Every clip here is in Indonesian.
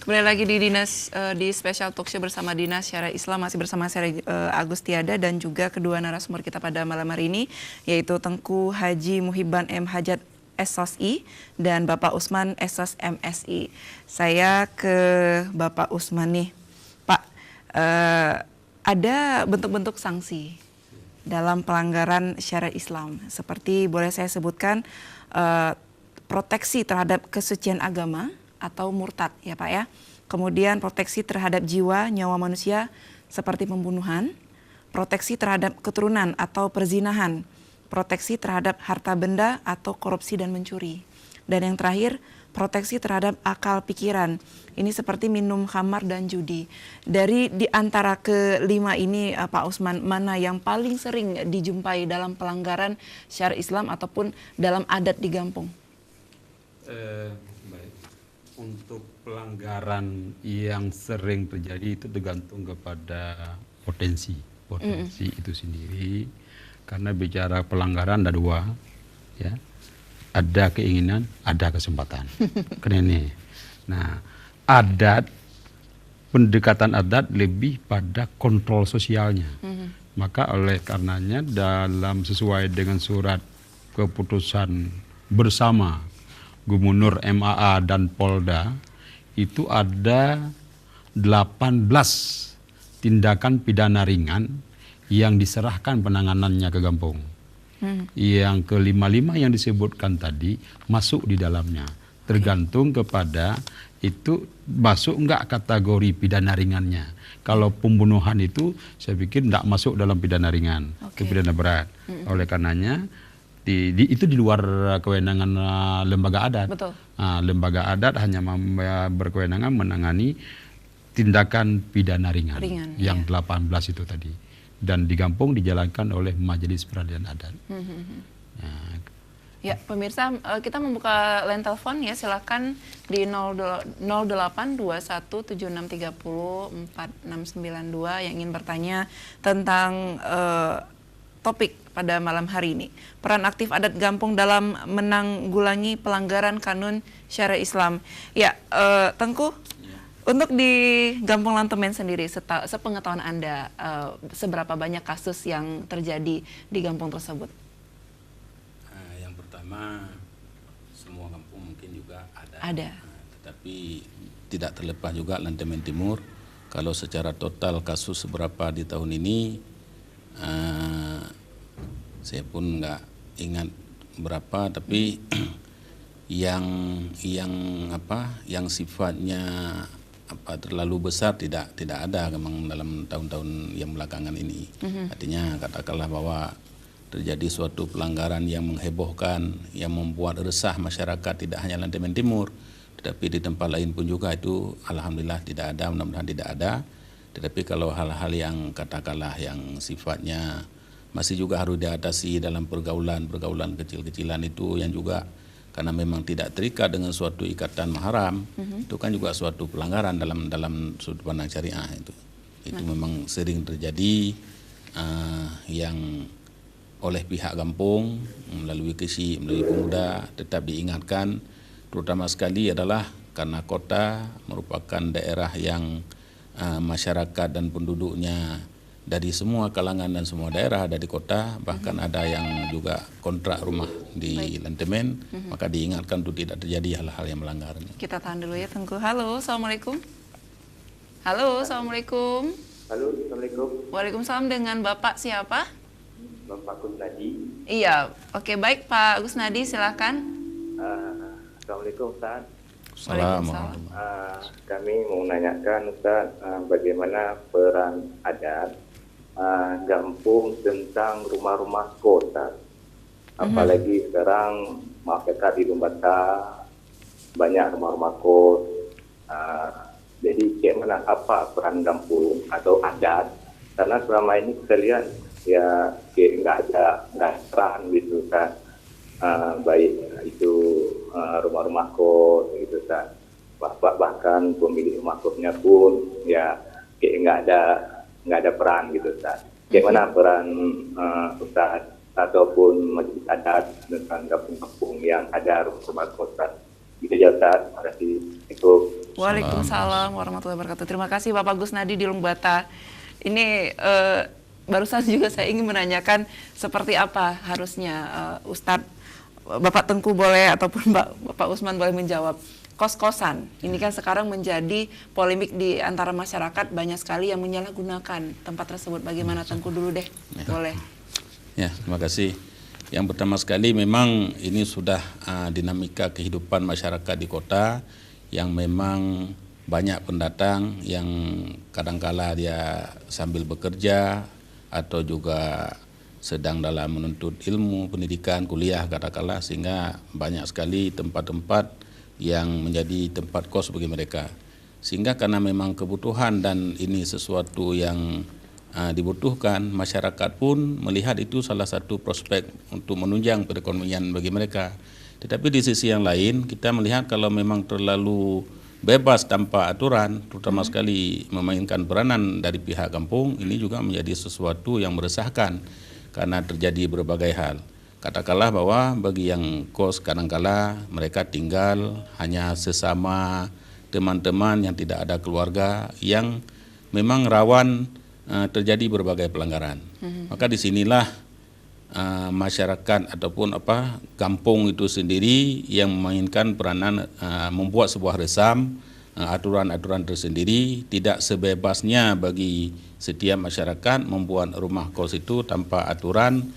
Kembali lagi di di Special Talk Show bersama Dinas Syariah Islam, masih bersama saya Agustiada dan juga kedua narasumber kita pada malam hari ini, yaitu Tengku Haji Muhibban M. Hajat SOSI dan Bapak Usman SOS MSI. Saya ke Bapak Usman nih, Pak. Ada bentuk-bentuk sanksi dalam pelanggaran syariat Islam, seperti boleh saya sebutkan proteksi terhadap kesucian agama atau murtad ya Pak ya. Kemudian proteksi terhadap jiwa, nyawa manusia seperti pembunuhan, proteksi terhadap keturunan atau perzinahan, proteksi terhadap harta benda atau korupsi dan mencuri. Dan yang terakhir, proteksi terhadap akal pikiran. Ini seperti minum khamar dan judi. Di antara kelima ini Pak Usman, mana yang paling sering dijumpai dalam pelanggaran syariat Islam ataupun dalam adat di Gampong? Baik. Untuk pelanggaran yang sering terjadi itu tergantung kepada potensi itu sendiri. Karena bicara pelanggaran ada dua, ya. Ada keinginan, ada kesempatan. Kan ini. Nah, pendekatan adat lebih pada kontrol sosialnya. Maka oleh karenanya sesuai dengan surat keputusan bersama Gubernur MAA dan Polda, itu ada 18 tindakan pidana ringan yang diserahkan penanganannya ke Gampong. Yang kelima-lima yang disebutkan tadi masuk di dalamnya. Tergantung kepada itu masuk enggak kategori pidana ringannya. Kalau pembunuhan itu saya pikir enggak masuk dalam pidana ringan, ke pidana berat. Oleh karenanya itu di luar kewenangan lembaga adat. Betul. Lembaga adat hanya berkewenangan menangani tindakan pidana ringan yang 18 itu tadi. Dan di Gampong dijalankan oleh Majelis Peradilan Adat. Ya, pemirsa, kita membuka line telepon ya, silakan di 082176304692 yang ingin bertanya tentang topik pada malam hari ini. Peran aktif adat Gampong dalam menanggulangi pelanggaran kanun syariat Islam. Ya, Tengku, untuk di Gampong Lantemen sendiri, sepengetahuan Anda, seberapa banyak kasus yang terjadi di Gampong tersebut? Yang pertama, semua kampung mungkin juga ada. Tetapi tidak terlepas juga Lantemen Timur. Kalau secara total kasus seberapa di tahun ini, saya pun nggak ingat berapa, tapi yang sifatnya terlalu besar tidak ada memang dalam tahun-tahun yang belakangan ini. Artinya katakanlah bahwa terjadi suatu pelanggaran yang menghebohkan, yang membuat resah masyarakat tidak hanya Lantemen Timur, tetapi di tempat lain pun juga, itu alhamdulillah tidak ada, mudah-mudahan tidak ada. Tetapi kalau hal-hal yang katakanlah yang sifatnya masih juga harus diatasi dalam pergaulan kecil-kecilan itu, yang juga karena memang tidak terikat dengan suatu ikatan mahram, itu kan juga suatu pelanggaran dalam sudut pandang syariah itu memang sering terjadi, yang oleh pihak Gampong melalui KSI, melalui pemuda tetap diingatkan, terutama sekali adalah karena kota merupakan daerah yang masyarakat dan penduduknya dari semua kalangan dan semua daerah ada di kota, bahkan ada yang juga kontrak rumah di Lantemen, maka diingatkan untuk tidak terjadi hal-hal yang melanggar. Kita tahan dulu ya Tengku. Halo, Assalamualaikum. Halo, Assalamualaikum. Halo, Assalamualaikum. Waalaikumsalam, dengan Bapak siapa? Bapak Kusnadi. Iya, oke, baik Pak Kusnadi, silakan. Assalamualaikum Ustaz. Assalamualaikum. Kami mau menanyakan Ustaz, bagaimana peran adat Gampong tentang rumah-rumah kota. Apalagi sekarang maaf dekat di Lumbata banyak rumah-rumah kos. Jadi bagaimana apa peran Gampong atau adat? Karena selama ini kita lihat ya nggak ada peran gitu kan. Baik itu rumah-rumah kos gitu kan. Bahkan pemilik rumah kosnya pun ya nggak ada peran gitu Ustaz. Bagaimana peran Ustaz ataupun majelis adat tentang kampung-kampung yang ada rumah kos Ustaz? Itu aja Ustaz. Terima kasih. Assalamualaikum. Waalaikumsalam warahmatullahi wabarakatuh. Terima kasih Bapak Gusnadi di Lungbata. Ini barusan juga saya ingin menanyakan seperti apa harusnya Ustadz, Bapak Tengku boleh ataupun Bapak Usman boleh menjawab. Kos-kosan, ini kan sekarang menjadi polemik di antara masyarakat, banyak sekali yang menyalahgunakan tempat tersebut. Bagaimana Tengku dulu deh, boleh. Ya, terima kasih. Yang pertama sekali memang ini sudah dinamika kehidupan masyarakat di kota yang memang banyak pendatang yang kadangkala dia sambil bekerja atau juga sedang dalam menuntut ilmu, pendidikan, kuliah katakanlah, sehingga banyak sekali tempat-tempat yang menjadi tempat kos bagi mereka. Sehingga karena memang kebutuhan dan ini sesuatu yang dibutuhkan, masyarakat pun melihat itu salah satu prospek untuk menunjang perekonomian bagi mereka. Tetapi di sisi yang lain kita melihat kalau memang terlalu bebas tanpa aturan, terutama sekali memainkan peranan dari pihak kampung, ini juga menjadi sesuatu yang meresahkan karena terjadi berbagai hal. Katakanlah bahwa bagi yang kos kadangkala mereka tinggal hanya sesama teman-teman yang tidak ada keluarga, yang memang rawan terjadi berbagai pelanggaran. Maka disinilah masyarakat ataupun kampung itu sendiri yang memainkan peranan membuat sebuah resam, aturan-aturan tersendiri, tidak sebebasnya bagi setiap masyarakat membuat rumah kos itu tanpa aturan.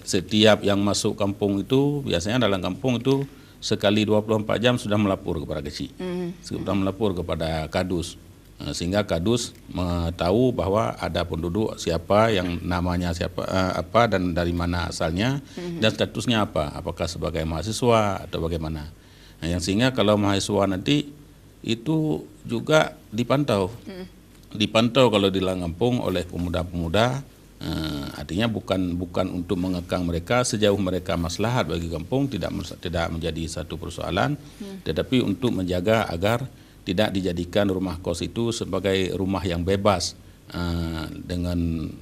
Setiap yang masuk kampung itu biasanya dalam kampung itu sekali 24 jam sudah melapor kepada kecil, sudah melapor kepada kadus, sehingga kadus tahu bahwa ada penduduk siapa, yang namanya siapa, apa dan dari mana asalnya, dan statusnya apa, apakah sebagai mahasiswa atau bagaimana. Nah, yang sehingga kalau mahasiswa nanti itu juga dipantau, dipantau kalau di dalam kampung oleh pemuda-pemuda. Artinya bukan untuk mengekang mereka, sejauh mereka maslahat bagi kampung tidak menjadi satu persoalan, tetapi untuk menjaga agar tidak dijadikan rumah kos itu sebagai rumah yang bebas dengan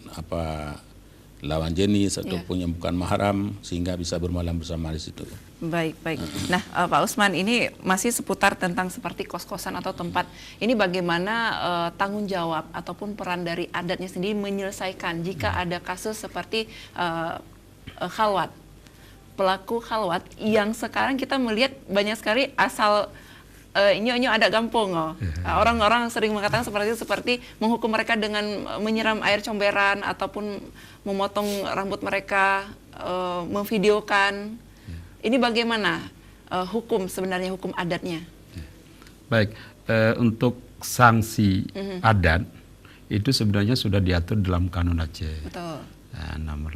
lawan jenis ataupun yang bukan mahram, sehingga bisa bermalam bersama di situ. Baik. Nah, Pak Usman, ini masih seputar tentang seperti kos-kosan atau tempat. Ini bagaimana tanggung jawab ataupun peran dari adatnya sendiri menyelesaikan jika ada kasus seperti khalwat, pelaku khalwat yang sekarang kita melihat banyak sekali asal inyo ada gampong. Orang-orang sering mengatakan seperti itu, seperti menghukum mereka dengan menyiram air comberan ataupun memotong rambut mereka, memvideokan. Ini bagaimana hukum sebenarnya, hukum adatnya? Baik, untuk sanksi adat itu sebenarnya sudah diatur dalam Kanun Aceh. Betul. Nomor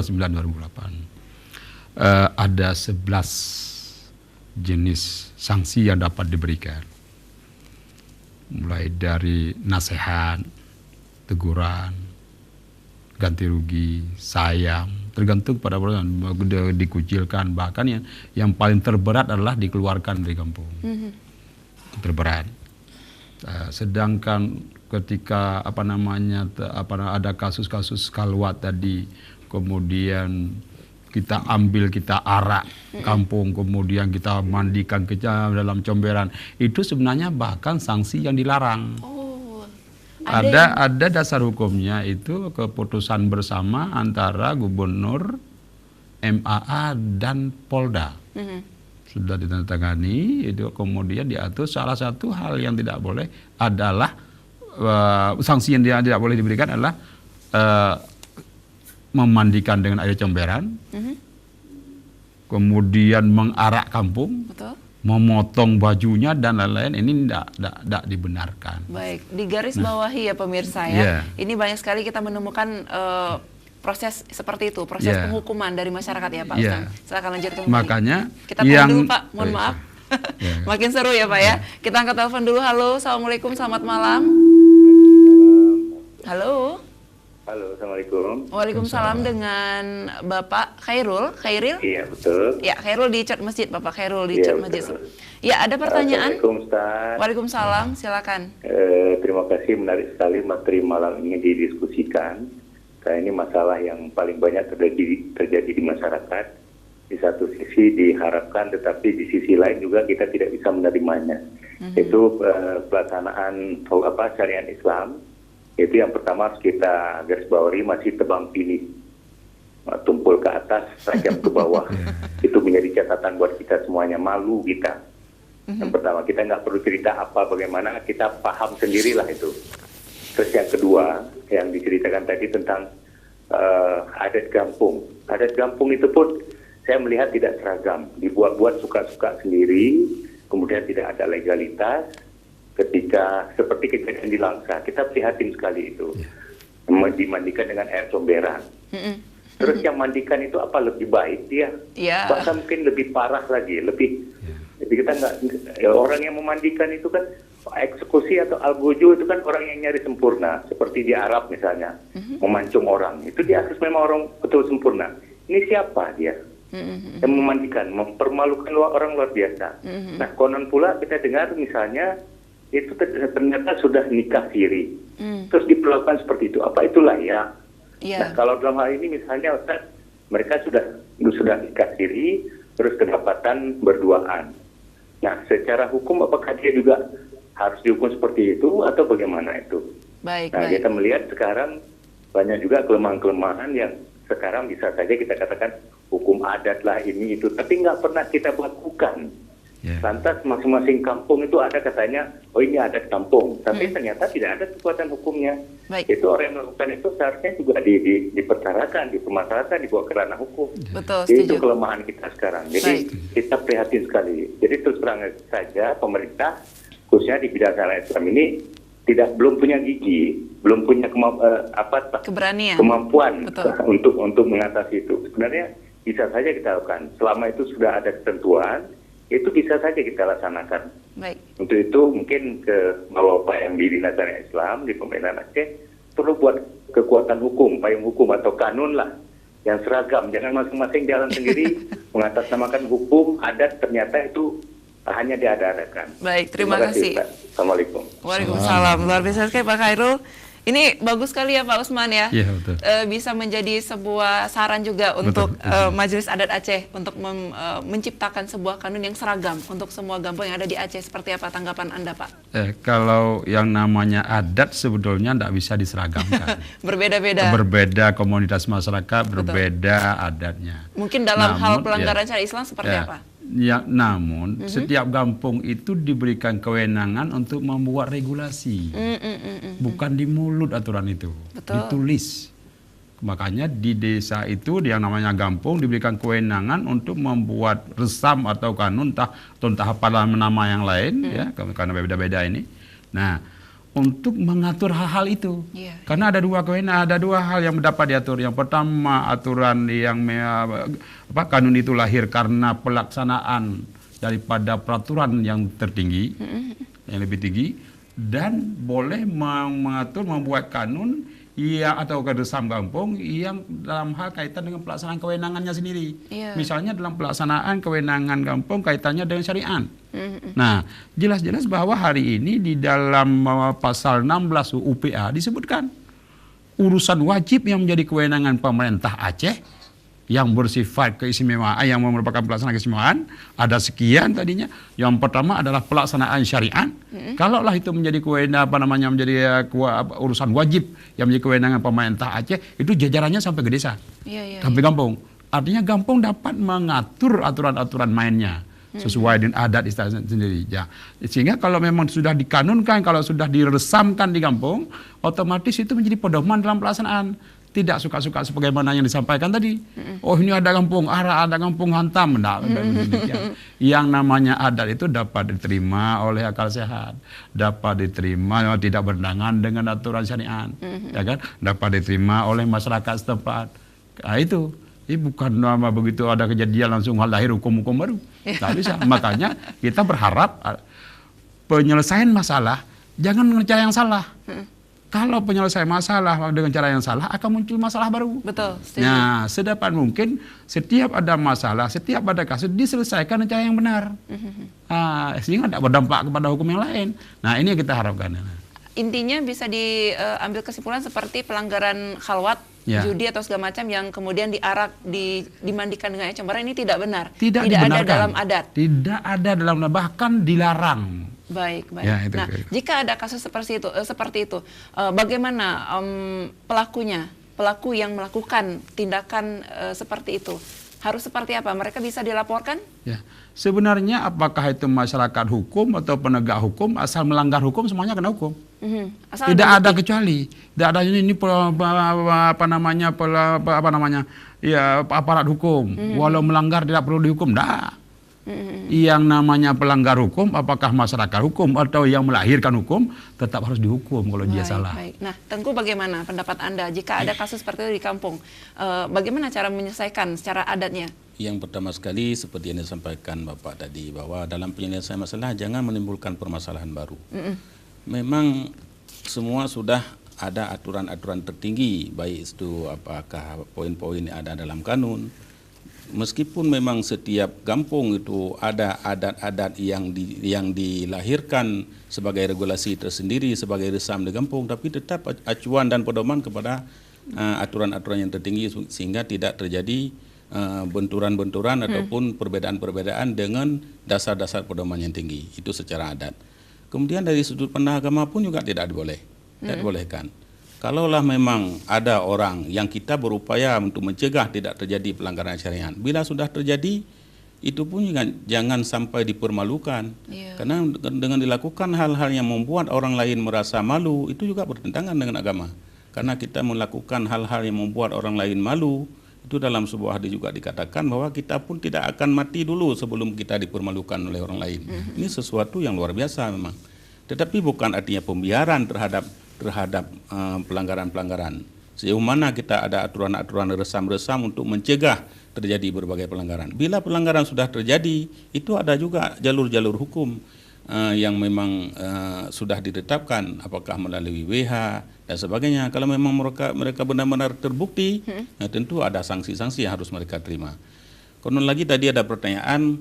9 2008. Ada 11 jenis sanksi yang dapat diberikan, mulai dari nasihat, teguran, ganti rugi, sayang, tergantung pada orang, dikucilkan, bahkan yang paling terberat adalah dikeluarkan dari kampung. Terberat. Sedangkan ketika ada kasus-kasus khalwat tadi, kemudian kita ambil, kita arak kampung, kemudian kita mandikan ke dalam comberan, itu sebenarnya bahkan sanksi yang dilarang. Ada dasar hukumnya, itu keputusan bersama antara gubernur, MAA dan Polda. Sudah ditandatangani, itu kemudian diatur. Salah satu hal yang tidak boleh adalah sanksi yang tidak boleh diberikan adalah memandikan dengan air comberan, kemudian mengarak kampung, betul, memotong bajunya dan lain-lain. Ini tidak dibenarkan. Baik, digaris bawahi ya pemirsa ya. Ini banyak sekali kita menemukan proses seperti itu, proses penghukuman dari masyarakat ya Pak Ustaz. Silakan lanjutkan. Makanya kita tunggu dulu Pak, mohon maaf. Makin seru ya Pak ya. Kita angkat telepon dulu. Halo, assalamualaikum, selamat malam. Halo. Halo, assalamualaikum. Waalaikumsalam, dengan Bapak Khairul. Iya, betul. Ya, Khairul di Chat Masjid, Bapak Khairul di Chat Masjid. Ya, ada pertanyaan? Assalamualaikum, Ustaz. Waalaikumsalam, silakan. Terima kasih, menarik sekali materi malam ini didiskusikan. Karena ini masalah yang paling banyak terjadi di masyarakat. di satu sisi diharapkan, tetapi di sisi lain juga kita tidak bisa menerimanya. Itu pelaksanaan syariat Islam. Itu yang pertama harus kita garis bawahi, masih tebang pilih, tumpul ke atas, tajam ke bawah. Itu menjadi catatan buat kita semuanya, malu kita. Yang pertama, kita nggak perlu cerita apa bagaimana, kita paham sendirilah itu. Terus yang kedua, yang diceritakan tadi tentang adat kampung. Adat kampung itu pun saya melihat tidak seragam, dibuat-buat suka-suka sendiri, kemudian tidak ada legalitas. Ketika seperti kejadian di Langsa, kita prihatin sekali itu, dimandikan dengan air comberan. Terus yang mandikan itu apa lebih baik dia? Bahkan mungkin lebih parah lagi, jadi kita nggak, orang yang memandikan itu kan eksekusi atau algojo itu kan orang yang nyari sempurna, seperti di Arab misalnya, memancung orang, itu dia harus memang orang betul sempurna. Ini siapa dia? Yang memandikan, mempermalukan orang luar biasa. Nah, konon pula kita dengar misalnya itu ternyata sudah nikah siri, terus diperlakukan seperti itu. Apa itu layak? Nah, kalau dalam hal ini misalnya Ustaz, mereka sudah nikah siri, terus kedapatan berduaan. Nah, secara hukum apakah dia juga harus dihukum seperti itu atau bagaimana itu? Kita melihat sekarang banyak juga kelemahan-kelemahan yang sekarang bisa saja kita katakan hukum adat lah ini itu, tapi nggak pernah kita lakukan. Lantas masing-masing kampung itu ada katanya, oh ini adat kampung, tapi ternyata tidak ada kekuatan hukumnya. Itu orang yang melakukan itu seharusnya juga diperkarakan, dipermasalahkan, dibawa ke ranah hukum. Betul, itu kelemahan kita sekarang. Jadi kita prihatin sekali. Jadi terus terang saja pemerintah khususnya di bidang syariat Islam ini belum punya gigi, belum punya kemampuan untuk mengatasi itu. Sebenarnya bisa saja kita lakukan. Selama itu sudah ada ketentuan, itu bisa saja kita laksanakan. Untuk itu mungkin ke Bapak yang di Dinas Syariat Islam di pemerintahan Aceh perlu buat kekuatan hukum, payung hukum atau kanun lah yang seragam. Jangan masing-masing jalan sendiri mengatasnamakan hukum adat, ternyata itu hanya diada-adakan. Terima kasih. Assalamualaikum. Waalaikumsalam. Luar biasa sekali Pak Khairul. Ini bagus sekali ya Pak Usman ya. Betul. Bisa menjadi sebuah saran juga untuk Majelis Adat Aceh untuk menciptakan sebuah kanun yang seragam untuk semua kampung yang ada di Aceh. Seperti apa tanggapan Anda Pak? Kalau yang namanya adat sebetulnya tidak bisa diseragamkan. Berbeda-beda. Berbeda komunitas masyarakat, berbeda adatnya. Mungkin dalam hal pelanggaran syariat Islam seperti apa? Namun setiap kampung itu diberikan kewenangan untuk membuat regulasi, bukan di mulut aturan itu, ditulis. Makanya di desa itu yang namanya kampung diberikan kewenangan untuk membuat resam atau kanun, entah apa nama yang lain, ya karena beda-beda ini. Nah, untuk mengatur hal-hal itu, karena ada dua hal yang dapat diatur. Yang pertama, aturan yang kanun itu lahir karena pelaksanaan daripada peraturan yang tertinggi, yang lebih tinggi, dan boleh mengatur membuat kanun atau resam kampung yang dalam hal kaitan dengan pelaksanaan kewenangannya sendiri. Misalnya dalam pelaksanaan kewenangan kampung kaitannya dengan syariat. Nah, jelas-jelas bahwa hari ini di dalam pasal 16 UPA disebutkan urusan wajib yang menjadi kewenangan pemerintah Aceh yang bersifat keistimewaan, yang merupakan pelaksanaan keistimewaan, ada sekian tadinya. Yang pertama adalah pelaksanaan syariat. Kalaulah itu menjadi kewenangan menjadi urusan wajib yang menjadi kewenangan pemerintah Aceh, itu jajarannya sampai ke desa, sampai kampung. Artinya kampung dapat mengatur aturan-aturan mainnya sesuai dengan adat istiadat sendiri. Sehingga kalau memang sudah dikanunkan, kalau sudah diresamkan di kampung, otomatis itu menjadi pedoman dalam pelaksanaan. Tidak suka-suka sebagaimana yang disampaikan tadi. Oh ini ada kampung, ada kampung hantam. Yang namanya adat itu dapat diterima oleh akal sehat, dapat diterima tidak bertentangan dengan aturan syariat, ya kan? Dapat diterima oleh masyarakat setempat. Nah, itu. Ini bukan nama begitu ada kejadian langsung lahir hukum-hukum baru. Tidak bisa. Makanya kita berharap penyelesaian masalah jangan dengan cara yang salah. Kalau penyelesaian masalah dengan cara yang salah akan muncul masalah baru. Betul. Setuju. Nah, sedapat mungkin setiap ada masalah, setiap ada kasus diselesaikan dengan cara yang benar. Sehingga tidak berdampak kepada hukum yang lain. Nah, ini yang kita harapkan. intinya bisa diambil kesimpulan seperti pelanggaran khalwat, Ya. judi atau segala macam yang kemudian diarak, dimandikan dengan air cemara ini tidak benar. Tidak ada dibenarkan. dalam adat. Tidak ada dalam adat, bahkan dilarang. Baik, baik. Ya, itu Nah, kira-kira. jika ada kasus seperti itu, bagaimana pelaku yang melakukan tindakan seperti itu harus seperti apa? Mereka bisa dilaporkan? Ya. Sebenarnya apakah itu masyarakat hukum atau penegak hukum, asal melanggar hukum semuanya kena hukum. Asal Tidak ada bukti. kecuali. Tidak ada ini ya aparat hukum. Walau melanggar tidak perlu dihukum. Tidak. Yang namanya pelanggar hukum, apakah masyarakat hukum atau yang melahirkan hukum, tetap harus dihukum kalau dia Baik, salah. baik. Nah, Tengku bagaimana pendapat Anda jika ada kasus seperti itu di kampung? Bagaimana cara menyelesaikan secara adatnya? Yang pertama sekali seperti yang disampaikan Bapak tadi, bahwa dalam penyelesaian masalah jangan menimbulkan permasalahan baru. Memang semua sudah ada aturan-aturan tertinggi, baik itu apakah poin-poin yang ada dalam kanun. Meskipun memang setiap kampung itu ada adat-adat yang dilahirkan sebagai regulasi tersendiri, sebagai resam di kampung, tapi tetap acuan dan pedoman kepada aturan-aturan yang tertinggi sehingga tidak terjadi benturan-benturan ataupun perbedaan-perbedaan dengan dasar-dasar pedoman yang tinggi. Itu secara adat. Kemudian dari sudut pandang agama pun juga tidak dibolehkan. Kalaulah memang ada orang yang kita berupaya untuk mencegah tidak terjadi pelanggaran syariat, bila sudah terjadi, itu pun juga jangan sampai dipermalukan. Iya. Karena dengan dilakukan hal-hal yang membuat orang lain merasa malu, itu juga bertentangan dengan agama. Karena kita melakukan hal-hal yang membuat orang lain malu, itu dalam sebuah hadis juga dikatakan bahwa kita pun tidak akan mati dulu sebelum kita dipermalukan oleh orang lain. Ini sesuatu yang luar biasa memang. Tetapi bukan artinya pembiaran terhadap pelanggaran-pelanggaran. Sejauh mana kita ada aturan-aturan resam-resam untuk mencegah terjadi berbagai pelanggaran. Bila pelanggaran sudah terjadi, itu ada juga jalur-jalur hukum yang memang sudah ditetapkan, apakah melalui WH dan sebagainya. Kalau memang mereka benar-benar terbukti, tentu ada sanksi-sanksi yang harus mereka terima. Konon lagi tadi ada pertanyaan,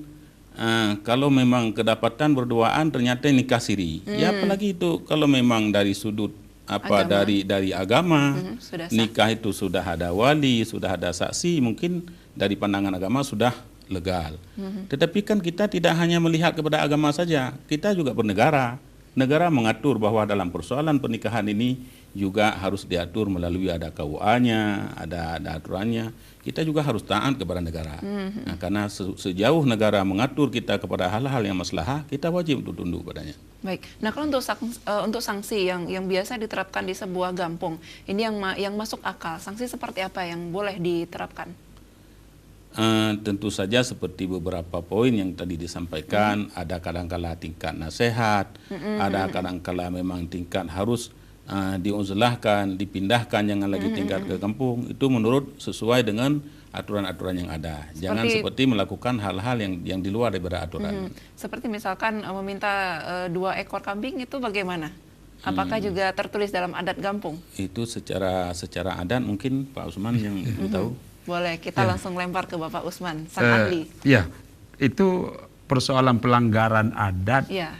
kalau memang kedapatan berduaan ternyata nikah siri. Ya apalagi itu kalau memang dari sudut dari agama, Sudah sah. nikah itu sudah ada wali, sudah ada saksi, mungkin dari pandangan agama sudah legal. Tetapi kan kita tidak hanya melihat kepada agama saja, kita juga bernegara. Negara mengatur bahwa dalam persoalan pernikahan ini juga harus diatur melalui ada KUA-nya, ada aturannya. Kita juga harus taat kepada negara. Nah, karena sejauh negara mengatur kita kepada hal-hal yang maslahah, kita wajib untuk tunduk padanya. Baik. Nah, kalau untuk sanksi yang biasa diterapkan di sebuah kampung, ini yang masuk akal, sanksi seperti apa yang boleh diterapkan? Tentu saja seperti beberapa poin yang tadi disampaikan, ada kadang-kala tingkat nasihat, ada kadang-kala memang tingkat harus diuzlahkan, dipindahkan, jangan lagi tingkat ke kampung. Itu menurut sesuai dengan aturan-aturan yang ada. Jangan seperti melakukan hal-hal yang di luar daripada aturan. Seperti misalkan meminta 2 ekor kambing, itu bagaimana? Apakah juga tertulis dalam adat kampung? Itu secara adat mungkin Pak Usman yang tahu. Boleh, kita langsung lempar ke Bapak Usman, sang ahli. Ya, itu persoalan pelanggaran adat. Ya.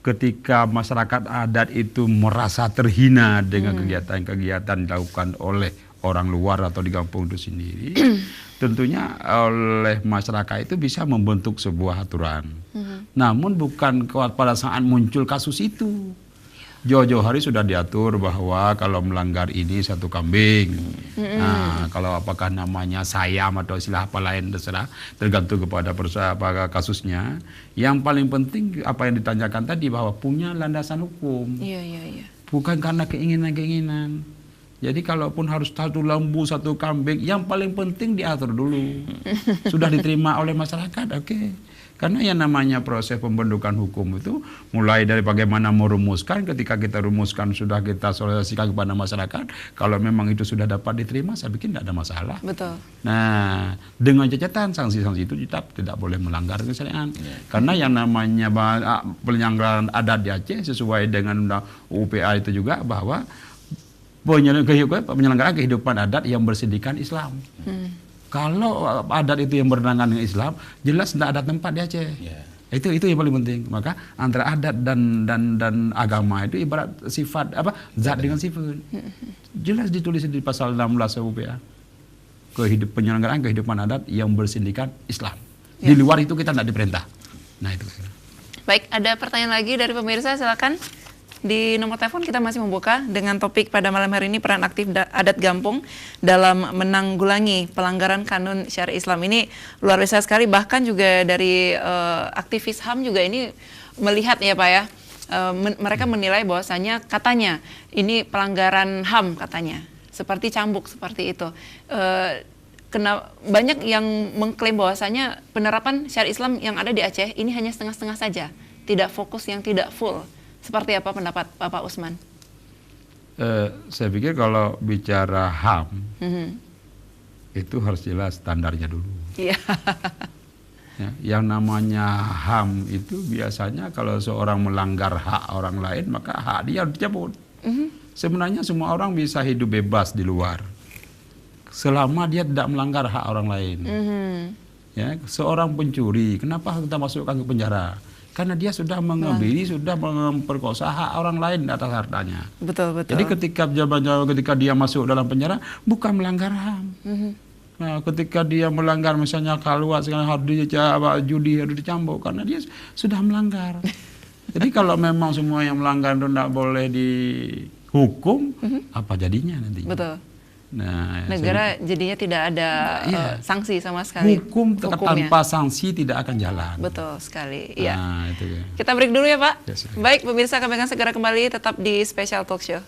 Ketika masyarakat adat itu merasa terhina dengan kegiatan-kegiatan dilakukan oleh orang luar atau di kampung itu sendiri, tentunya oleh masyarakat itu bisa membentuk sebuah aturan. Namun bukan pada saat muncul kasus itu. Jauh-jauh hari sudah diatur bahwa kalau melanggar ini 1 kambing. Nah, kalau apakah namanya sayam atau istilah apa lain terserah, tergantung kepada kasusnya. Yang paling penting apa yang ditanyakan tadi bahwa punya landasan hukum. Iya. Bukan karena keinginan-keinginan. Jadi kalaupun harus 1 lembu, 1 kambing, yang paling penting diatur dulu. Sudah diterima oleh masyarakat, oke. Karena yang namanya proses pembentukan hukum itu mulai dari bagaimana merumuskan, ketika kita rumuskan sudah kita sosialisasikan kepada masyarakat, kalau memang itu sudah dapat diterima, saya pikir tidak ada masalah. Betul. Nah, dengan catatan sanksi-sanksi itu tetap tidak boleh melanggar kesyariatan. Karena yang namanya pelanggaran adat di Aceh sesuai dengan UPA itu juga bahwa penyelenggaraan kehidupan adat yang bersindikan Islam. Kalau adat itu yang bertentangan dengan Islam, jelas tidak ada tempat di Aceh. Itu yang paling penting. Maka antara adat dan agama itu ibarat sifat zat dengan sifat. Jelas ditulis di pasal 16 UPA. Penyelenggaraan kehidupan adat yang bersindikat Islam. Di luar itu kita tidak diperintah. Nah itu. Baik, ada pertanyaan lagi dari pemirsa, silakan. Di nomor telepon kita masih membuka dengan topik pada malam hari ini, peran aktif adat Gampung dalam menanggulangi pelanggaran kanun syariat Islam. Ini luar biasa sekali, bahkan juga dari aktivis HAM juga ini melihat ya Pak ya, mereka menilai bahwasanya katanya ini pelanggaran HAM katanya, seperti cambuk seperti itu. Banyak yang mengklaim bahwasanya penerapan syariat Islam yang ada di Aceh ini hanya setengah-setengah saja, tidak fokus, yang tidak full. Seperti apa pendapat Bapak Usman? Saya pikir kalau bicara HAM, itu harus jelas standarnya dulu. Iya. Ya, yang namanya HAM itu biasanya kalau seorang melanggar hak orang lain, maka hak dia harus dicabut. Sebenarnya semua orang bisa hidup bebas di luar, selama dia tidak melanggar hak orang lain. Ya, seorang pencuri, kenapa kita masukkan ke penjara? Karena dia sudah mengambil, sudah memperkosa hak orang lain atas hartanya. Betul. Jadi ketika dia masuk dalam penjara, bukan melanggar HAM. Nah, ketika dia melanggar misalnya kaluat, sekarang harus judi, harus dicambuk, karena dia sudah melanggar. Jadi kalau memang semua yang melanggar itu tidak boleh dihukum, apa jadinya nanti? Betul. Nah, negara jadinya tidak ada sanksi sama sekali. Hukum tanpa sanksi tidak akan jalan. Betul sekali. Iya. Nah, itu ya. Kita break dulu ya Pak. Yes, Baik pemirsa, kami akan segera kembali tetap di Special Talk Show.